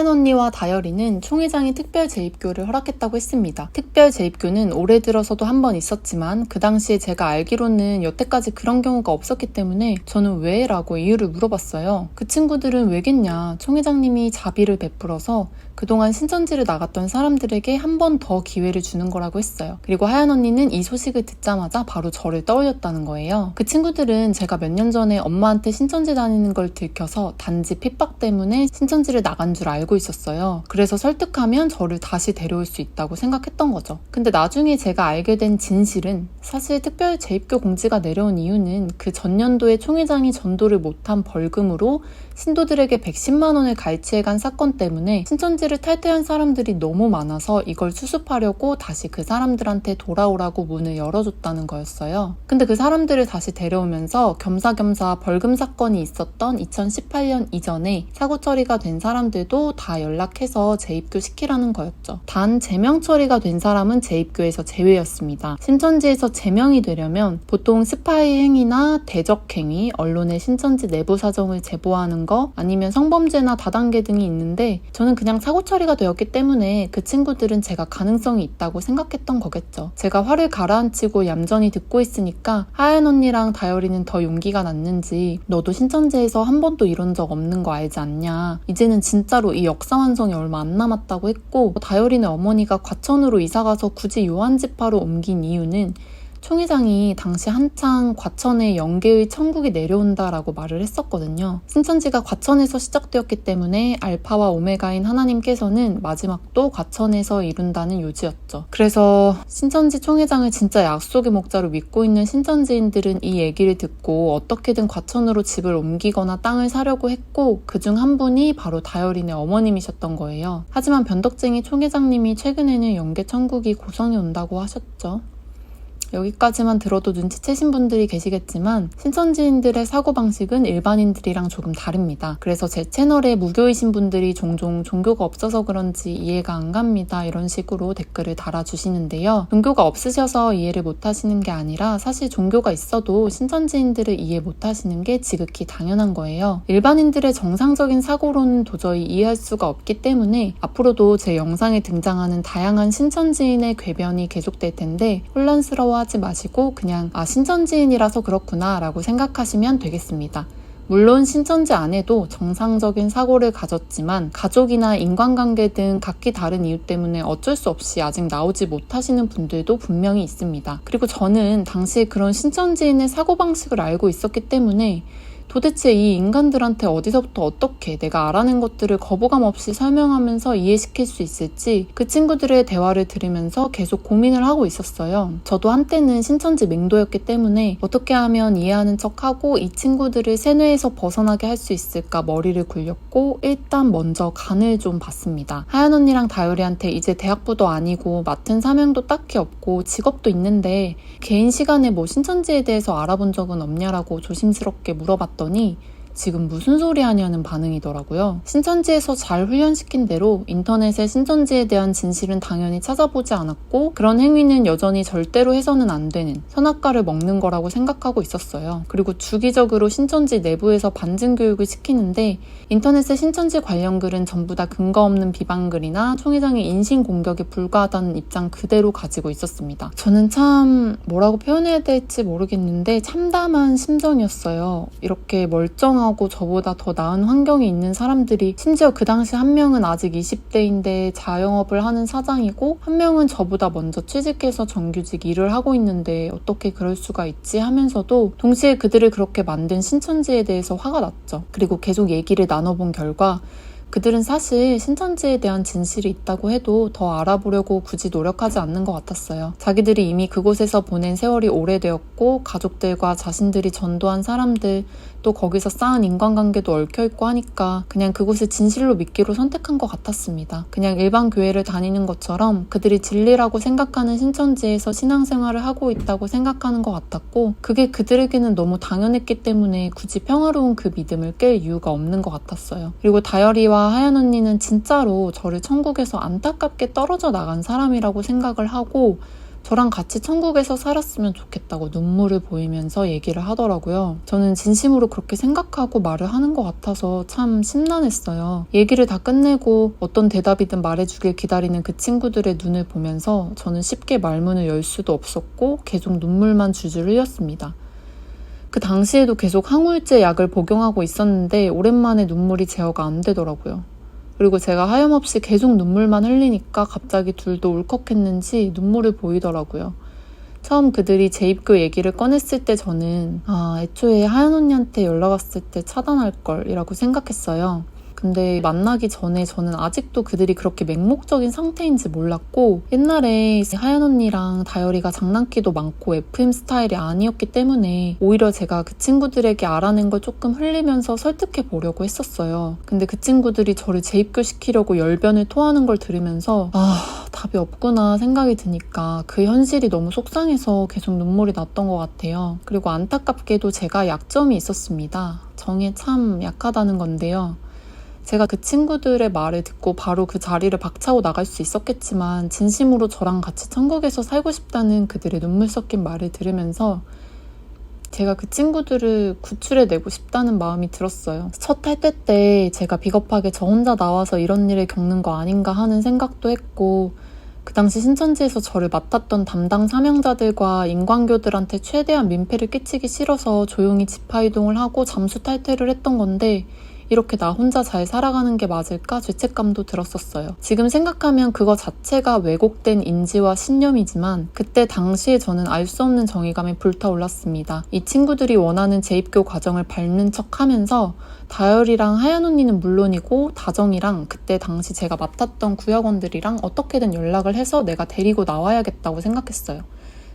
하연 언니와 다열이는 총회장이 특별 재입교를 허락했다고 했습니다. 특별 재입교는 올해 들어서도 한 번 있었지만 그 당시에 제가 알기로는 여태까지 그런 경우가 없었기 때문에 저는 왜? 라고 이유를 물어봤어요. 그 친구들은 왜겠냐, 총회장님이 자비를 베풀어서 그동안 신천지를 나갔던 사람들에게 한 번 더 기회를 주는 거라고 했어요. 그리고 하연 언니는 이 소식을 듣자마자 바로 저를 떠올렸다는 거예요. 그 친구들은 제가 몇 년 전에 엄마한테 신천지 다니는 걸 들켜서 단지 핍박 때문에 신천지를 나간 줄 알고 있었어요. 그래서 설득하면 저를 다시 데려올 수 있다고 생각했던 거죠. 근데 나중에 제가 알게 된 진실은, 사실 특별 재입교 공지가 내려온 이유는 그 전년도에 총회장이 전도를 못한 벌금으로 신도들에게 110만 원을 갈취해간 사건 때문에 신천지를 탈퇴한 사람들이 너무 많아서 이걸 수습하려고 다시 그 사람들한테 돌아오라고 문을 열어줬다는 거였어요. 근데 그 사람들을 다시 데려오면서 겸사겸사 벌금 사건이 있었던 2018년 이전에 사고 처리가 된 사람들도 다 연락해서 재입교 시키라는 거였죠. 단 제명 처리가 된 사람은 재입교에서 제외였습니다. 신천지에서 제명이 되려면 보통 스파이 행위나 대적 행위, 언론에 신천지 내부 사정을 제보하는 거, 아니면 성범죄나 다단계 등이 있는데 저는 그냥 사고 처리가 되었기 때문에 그 친구들은 제가 가능성이 있다고 생각했던 거겠죠. 제가 화를 가라앉히고 얌전히 듣고 있으니까 하연 언니랑 다열이는 더 용기가 났는지 너도 신천지에서 한 번도 이런 적 없는 거 알지 않냐, 이제는 진짜로 이 역사 완성이 얼마 안 남았다고 했고, 다열이네 어머니가 과천으로 이사가서 굳이 요한지파로 옮긴 이유는 총회장이 당시 한창 과천에 영계의 천국이 내려온다라고 말을 했었거든요. 신천지가 과천에서 시작되었기 때문에 알파와 오메가인 하나님께서는 마지막도 과천에서 이룬다는 요지였죠. 그래서 신천지 총회장을 진짜 약속의 목자로 믿고 있는 신천지인들은 이 얘기를 듣고 어떻게든 과천으로 집을 옮기거나 땅을 사려고 했고, 그중 한 분이 바로 다열이네 어머님이셨던 거예요. 하지만 변덕쟁이 총회장님이 최근에는 영계 천국이 고성에 온다고 하셨죠. 여기까지만 들어도 눈치채신 분들이 계시겠지만 신천지인들의 사고방식은 일반인들이랑 조금 다릅니다. 그래서 제 채널에 무교이신 분들이 종종 종교가 없어서 그런지 이해가 안 갑니다, 이런 식으로 댓글을 달아주시는데요. 종교가 없으셔서 이해를 못하시는 게 아니라 사실 종교가 있어도 신천지인들을 이해 못하시는 게 지극히 당연한 거예요. 일반인들의 정상적인 사고로는 도저히 이해할 수가 없기 때문에 앞으로도 제 영상에 등장하는 다양한 신천지인의 궤변이 계속될 텐데 혼란스러워 하지 마시고 그냥 신천지인이라서 그렇구나 라고 생각하시면 되겠습니다. 물론 신천지 안에도 정상적인 사고를 가졌지만 가족이나 인간관계 등 각기 다른 이유 때문에 어쩔 수 없이 아직 나오지 못하시는 분들도 분명히 있습니다. 그리고 저는 당시에 그런 신천지인의 사고방식을 알고 있었기 때문에 도대체 이 인간들한테 어디서부터 어떻게 내가 알아낸 것들을 거부감 없이 설명하면서 이해시킬 수 있을지 그 친구들의 대화를 들으면서 계속 고민을 하고 있었어요. 저도 한때는 신천지 맹도였기 때문에 어떻게 하면 이해하는 척하고 이 친구들을 세뇌에서 벗어나게 할 수 있을까 머리를 굴렸고 일단 먼저 간을 좀 봤습니다. 하연 언니랑 다율이한테 이제 대학부도 아니고 맡은 사명도 딱히 없고 직업도 있는데 개인 시간에 뭐 신천지에 대해서 알아본 적은 없냐라고 조심스럽게 물어봤더니 지금 무슨 소리 하냐는 반응이더라고요. 신천지에서 잘 훈련시킨 대로 인터넷에 신천지에 대한 진실은 당연히 찾아보지 않았고 그런 행위는 여전히 절대로 해서는 안 되는 선악과를 먹는 거라고 생각하고 있었어요. 그리고 주기적으로 신천지 내부에서 반증 교육을 시키는데 인터넷에 신천지 관련 글은 전부 다 근거 없는 비방글이나 총회장의 인신공격에 불과하다는 입장 그대로 가지고 있었습니다. 저는 참 뭐라고 표현해야 될지 모르겠는데 참담한 심정이었어요. 이렇게 멀쩡한 하고 저보다 더 나은 환경에 있는 사람들이, 심지어 그 당시 한 명은 아직 20대인데 자영업을 하는 사장이고 한 명은 저보다 먼저 취직해서 정규직 일을 하고 있는데 어떻게 그럴 수가 있지 하면서도 동시에 그들을 그렇게 만든 신천지에 대해서 화가 났죠. 그리고 계속 얘기를 나눠본 결과 그들은 사실 신천지에 대한 진실이 있다고 해도 더 알아보려고 굳이 노력하지 않는 것 같았어요. 자기들이 이미 그곳에서 보낸 세월이 오래되었고 가족들과 자신들이 전도한 사람들, 또 거기서 쌓은 인간관계도 얽혀있고 하니까 그냥 그곳을 진실로 믿기로 선택한 것 같았습니다. 그냥 일반 교회를 다니는 것처럼 그들이 진리라고 생각하는 신천지에서 신앙생활을 하고 있다고 생각하는 것 같았고, 그게 그들에게는 너무 당연했기 때문에 굳이 평화로운 그 믿음을 깰 이유가 없는 것 같았어요. 그리고 다열이와 하연 언니는 진짜로 저를 천국에서 안타깝게 떨어져 나간 사람이라고 생각을 하고 저랑 같이 천국에서 살았으면 좋겠다고 눈물을 보이면서 얘기를 하더라고요. 저는 진심으로 그렇게 생각하고 말을 하는 것 같아서 참 심란했어요. 얘기를 다 끝내고 어떤 대답이든 말해주길 기다리는 그 친구들의 눈을 보면서 저는 쉽게 말문을 열 수도 없었고 계속 눈물만 줄줄 흘렸습니다. 그 당시에도 계속 항우울제 약을 복용하고 있었는데 오랜만에 눈물이 제어가 안 되더라고요. 그리고 제가 하염없이 계속 눈물만 흘리니까 갑자기 둘도 울컥했는지 눈물을 보이더라고요. 처음 그들이 재입교 얘기를 꺼냈을 때 저는 애초에 하연 언니한테 연락 왔을 때 차단할 걸이라고 생각했어요. 근데 만나기 전에 저는 아직도 그들이 그렇게 맹목적인 상태인지 몰랐고 옛날에 하연 언니랑 다열이가 장난기도 많고 FM 스타일이 아니었기 때문에 오히려 제가 그 친구들에게 알아낸 걸 조금 흘리면서 설득해 보려고 했었어요. 근데 그 친구들이 저를 재입교시키려고 열변을 토하는 걸 들으면서 답이 없구나 생각이 드니까 그 현실이 너무 속상해서 계속 눈물이 났던 것 같아요. 그리고 안타깝게도 제가 약점이 있었습니다. 정에 참 약하다는 건데요. 제가 그 친구들의 말을 듣고 바로 그 자리를 박차고 나갈 수 있었겠지만 진심으로 저랑 같이 천국에서 살고 싶다는 그들의 눈물 섞인 말을 들으면서 제가 그 친구들을 구출해내고 싶다는 마음이 들었어요. 첫 탈퇴 때 제가 비겁하게 저 혼자 나와서 이런 일을 겪는 거 아닌가 하는 생각도 했고 그 당시 신천지에서 저를 맡았던 담당 사명자들과 인광교들한테 최대한 민폐를 끼치기 싫어서 조용히 지파이동을 하고 잠수 탈퇴를 했던 건데 이렇게 나 혼자 잘 살아가는 게 맞을까 죄책감도 들었었어요. 지금 생각하면 그거 자체가 왜곡된 인지와 신념이지만 그때 당시에 저는 알 수 없는 정의감에 불타올랐습니다. 이 친구들이 원하는 재입교 과정을 밟는 척하면서 다열이랑 하연 언니는 물론이고 다정이랑 그때 당시 제가 맡았던 구역원들이랑 어떻게든 연락을 해서 내가 데리고 나와야겠다고 생각했어요.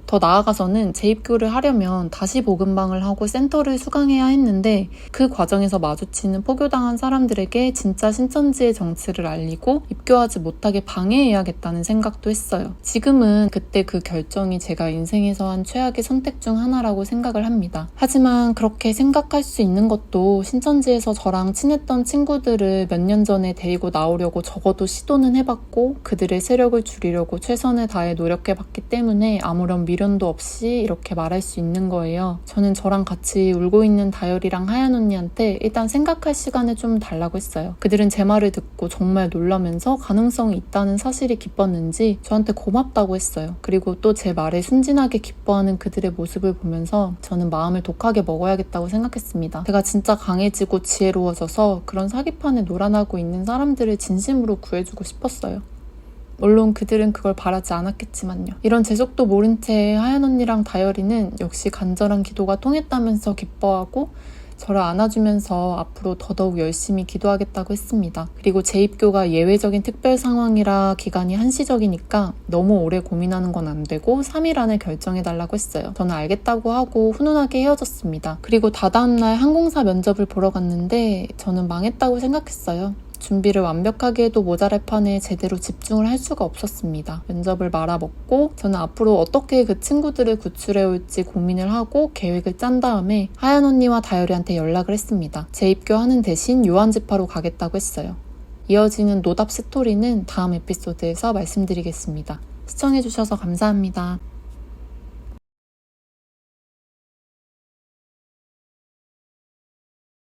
더 나아가서는 재입교를 하려면 다시 복음방을 하고 센터를 수강해야 했는데 그 과정에서 마주치는 포교당한 사람들에게 진짜 신천지의 정치를 알리고 입교하지 못하게 방해해야겠다는 생각도 했어요. 지금은 그때 그 결정이 제가 인생에서 한 최악의 선택 중 하나라고 생각을 합니다. 하지만 그렇게 생각할 수 있는 것도 신천지에서 저랑 친했던 친구들을 몇 년 전에 데리고 나오려고 적어도 시도는 해봤고 그들의 세력을 줄이려고 최선을 다해 노력해봤기 때문에 아무런 미련도 없이 이렇게 말할 수 있는 거예요. 저는 저랑 같이 울고 있는 다열이랑 하연 언니한테 일단 생각할 시간을 좀 달라고 했어요. 그들은 제 말을 듣고 정말 놀라면서 가능성이 있다는 사실이 기뻤는지 저한테 고맙다고 했어요. 그리고 또 제 말에 순진하게 기뻐하는 그들의 모습을 보면서 저는 마음을 독하게 먹어야겠다고 생각했습니다. 제가 진짜 강해지고 지혜로워져서 그런 사기판에 놀아나고 있는 사람들을 진심으로 구해주고 싶었어요. 물론 그들은 그걸 바라지 않았겠지만요. 이런 재속도 모른 채 하연 언니랑 다열이는 역시 간절한 기도가 통했다면서 기뻐하고 저를 안아주면서 앞으로 더더욱 열심히 기도하겠다고 했습니다. 그리고 재입교가 예외적인 특별 상황이라 기간이 한시적이니까 너무 오래 고민하는 건 안 되고 3일 안에 결정해달라고 했어요. 저는 알겠다고 하고 훈훈하게 헤어졌습니다. 그리고 다다음 날 항공사 면접을 보러 갔는데 저는 망했다고 생각했어요. 준비를 완벽하게 해도 모자랄 판에 제대로 집중을 할 수가 없었습니다. 면접을 말아먹고 저는 앞으로 어떻게 그 친구들을 구출해올지 고민을 하고 계획을 짠 다음에 하연 언니와 다열이한테 연락을 했습니다. 재입교하는 대신 요한지파로 가겠다고 했어요. 이어지는 노답 스토리는 다음 에피소드에서 말씀드리겠습니다. 시청해주셔서 감사합니다.